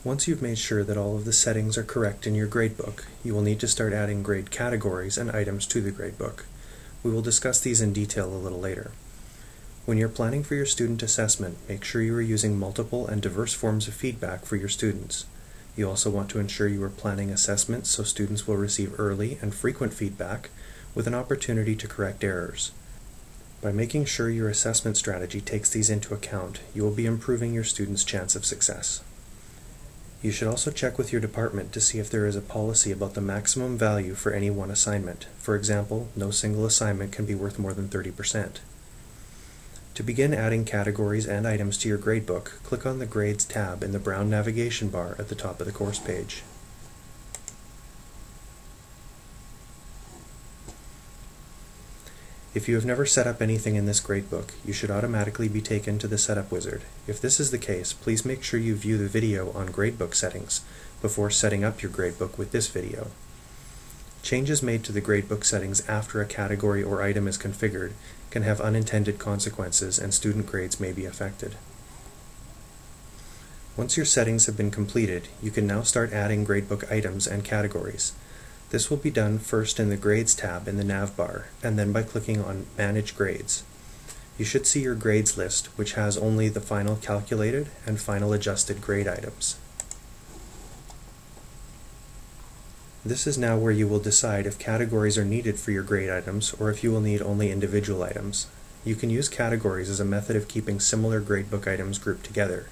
Once you've made sure that all of the settings are correct in your gradebook, you will need to start adding grade categories and items to the gradebook. We will discuss these in detail a little later. When you're planning for your student assessment, make sure you are using multiple and diverse forms of feedback for your students. You also want to ensure you are planning assessments so students will receive early and frequent feedback with an opportunity to correct errors. By making sure your assessment strategy takes these into account, you will be improving your students' chance of success. You should also check with your department to see if there is a policy about the maximum value for any one assignment. For example, no single assignment can be worth more than 30%. To begin adding categories and items to your gradebook, click on the Grades tab in the brown navigation bar at the top of the course page. If you have never set up anything in this gradebook, you should automatically be taken to the Setup Wizard. If this is the case, please make sure you view the video on gradebook settings before setting up your gradebook with this video. Changes made to the gradebook settings after a category or item is configured can have unintended consequences and student grades may be affected. Once your settings have been completed, you can now start adding gradebook items and categories. This will be done first in the Grades tab in the nav bar, and then by clicking on Manage Grades. You should see your grades list, which has only the final calculated and final adjusted grade items. This is now where you will decide if categories are needed for your grade items or if you will need only individual items. You can use categories as a method of keeping similar gradebook items grouped together.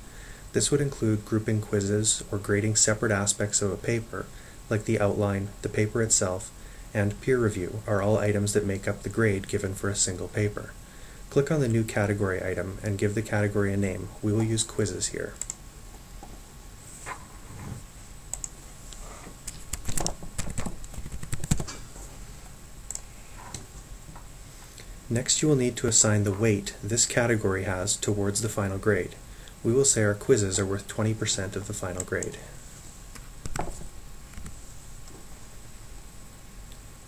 This would include grouping quizzes or grading separate aspects of a paper, like the outline, the paper itself, and peer review are all items that make up the grade given for a single paper. Click on the new category item and give the category a name. We will use quizzes here. Next, you will need to assign the weight this category has towards the final grade. We will say our quizzes are worth 20% of the final grade.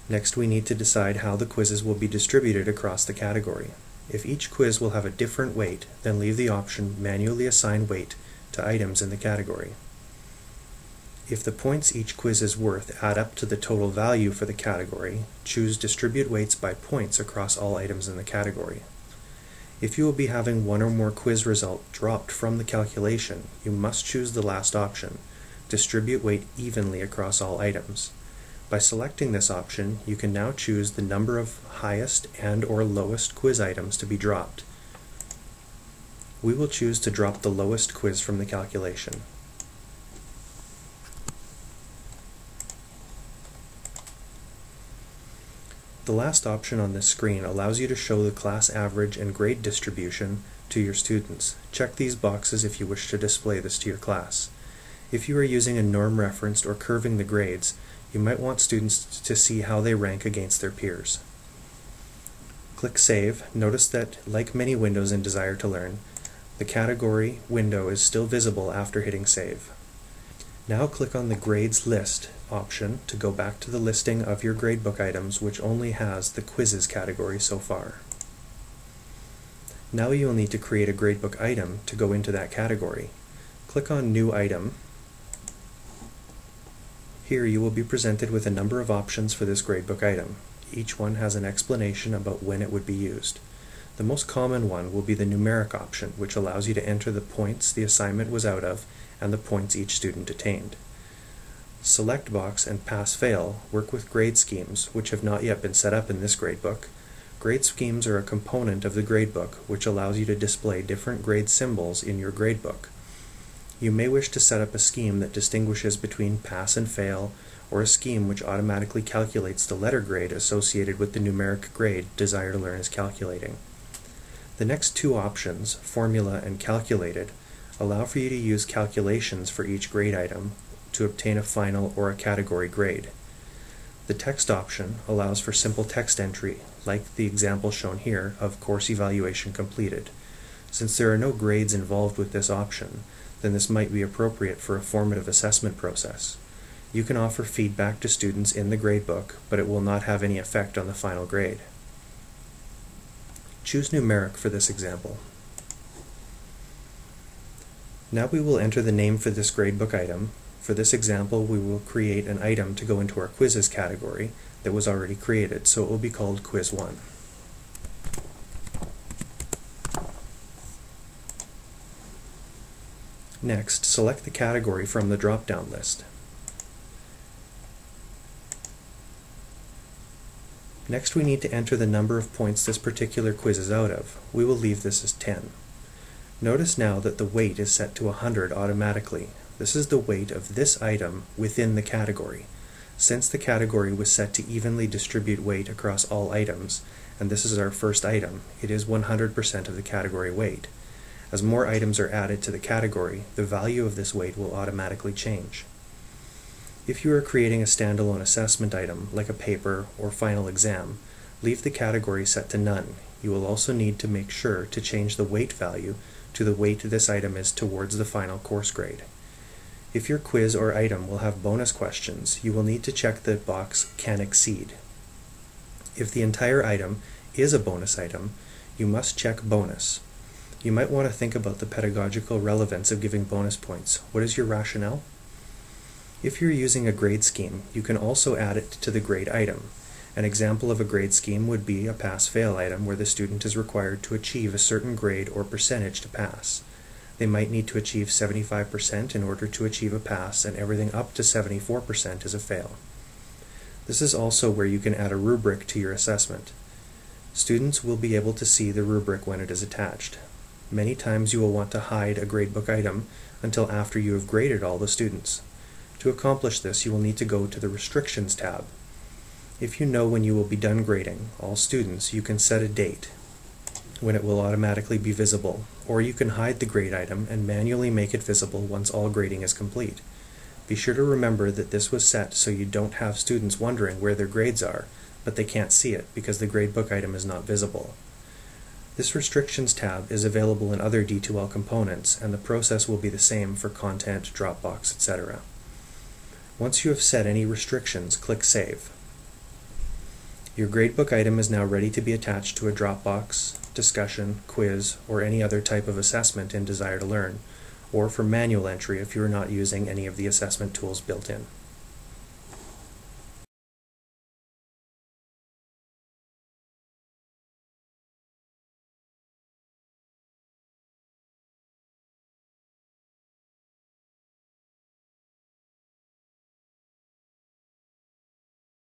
Next, we need to decide how the quizzes will be distributed across the category. If each quiz will have a different weight, then leave the option Manually Assign Weight to items in the category. If the points each quiz is worth add up to the total value for the category, choose Distribute Weights by Points across all items in the category. If you will be having one or more quiz result dropped from the calculation, you must choose the last option, Distribute Weight Evenly across all items. By selecting this option, you can now choose the number of highest and/or lowest quiz items to be dropped. We will choose to drop the lowest quiz from the calculation. The last option on this screen allows you to show the class average and grade distribution to your students. Check these boxes if you wish to display this to your class. If you are using a norm referenced or curving the grades, you might want students to see how they rank against their peers. Click Save. Notice that, like many windows in Desire2Learn, the category window is still visible after hitting Save. Now click on the Grades List option to go back to the listing of your gradebook items, which only has the Quizzes category so far. Now you will need to create a gradebook item to go into that category. Click on New Item. Here you will be presented with a number of options for this gradebook item. Each one has an explanation about when it would be used. The most common one will be the numeric option, which allows you to enter the points the assignment was out of and the points each student attained. Select Box and Pass-Fail work with grade schemes, which have not yet been set up in this gradebook. Grade schemes are a component of the gradebook, which allows you to display different grade symbols in your gradebook. You may wish to set up a scheme that distinguishes between pass and fail, or a scheme which automatically calculates the letter grade associated with the numeric grade Desire2Learn is calculating. The next two options, Formula and Calculated, allow for you to use calculations for each grade item to obtain a final or a category grade. The text option allows for simple text entry, like the example shown here of Course Evaluation Completed. Since there are no grades involved with this option, then this might be appropriate for a formative assessment process. You can offer feedback to students in the gradebook, but it will not have any effect on the final grade. Choose Numeric for this example. Now we will enter the name for this gradebook item. For this example, we will create an item to go into our quizzes category that was already created, so it will be called Quiz 1. Next, select the category from the drop-down list. Next, we need to enter the number of points this particular quiz is out of. We will leave this as 10. Notice now that the weight is set to 100 automatically. This is the weight of this item within the category. Since the category was set to evenly distribute weight across all items, and this is our first item, it is 100% of the category weight. As more items are added to the category, the value of this weight will automatically change. If you are creating a standalone assessment item, like a paper or final exam, leave the category set to none. You will also need to make sure to change the weight value to the weight this item is towards the final course grade. If your quiz or item will have bonus questions, you will need to check the box Can Exceed. If the entire item is a bonus item, you must check Bonus. You might want to think about the pedagogical relevance of giving bonus points. What is your rationale? If you're using a grade scheme, you can also add it to the grade item. An example of a grade scheme would be a pass-fail item where the student is required to achieve a certain grade or percentage to pass. They might need to achieve 75% in order to achieve a pass, and everything up to 74% is a fail. This is also where you can add a rubric to your assessment. Students will be able to see the rubric when it is attached. Many times you will want to hide a gradebook item until after you have graded all the students. To accomplish this, you will need to go to the Restrictions tab. If you know when you will be done grading all students, you can set a date when it will automatically be visible, or you can hide the grade item and manually make it visible once all grading is complete. Be sure to remember that this was set so you don't have students wondering where their grades are, but they can't see it because the gradebook item is not visible. This Restrictions tab is available in other D2L components, and the process will be the same for content, Dropbox, etc. Once you have set any restrictions, click Save. Your gradebook item is now ready to be attached to a Dropbox, discussion, quiz, or any other type of assessment in Desire2Learn, or for manual entry if you are not using any of the assessment tools built in.